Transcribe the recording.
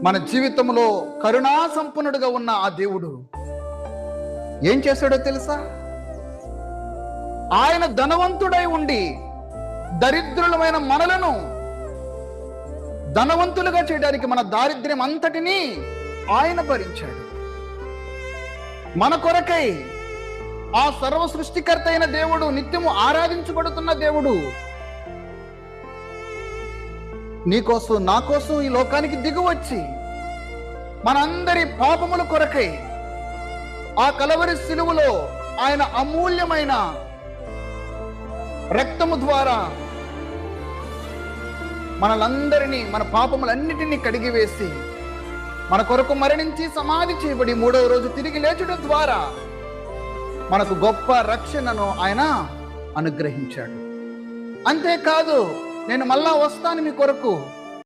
మన జీవితంలో కరుణా సంపన్నుడుగా ఉన్న ఆ దేవుడు ఏం చేశాడో తెలుసా? ఆయన ధనవంతుడై ఉండి దరిద్రులమైన మనలను ధనవంతులుగా చేయడానికి మన దారిద్ర్యం అంతటినీ ఆయన భరించాడు. మన కొరకై ఆ సర్వ సృష్టికర్త అయిన దేవుడు, నిత్యము ఆరాధించబడుతున్న దేవుడు నీకోసం నా కోసం ఈ లోకానికి దిగువచ్చి మనందరి పాపముల కొరకై ఆ కలవరి సిలువలో ఆయన అమూల్యమైన రక్తము ద్వారా మనలందరినీ, మన పాపములన్నిటినీ కడిగివేసి మన కొరకు మరణించి సమాధి చేయబడి 3వ రోజు తిరిగి లేచడం ద్వారా మనకు గొప్ప రక్షణను ఆయన అనుగ్రహించాడు. అంతేకాదు, నేను మళ్ళా వస్తాను మీ కొరకు,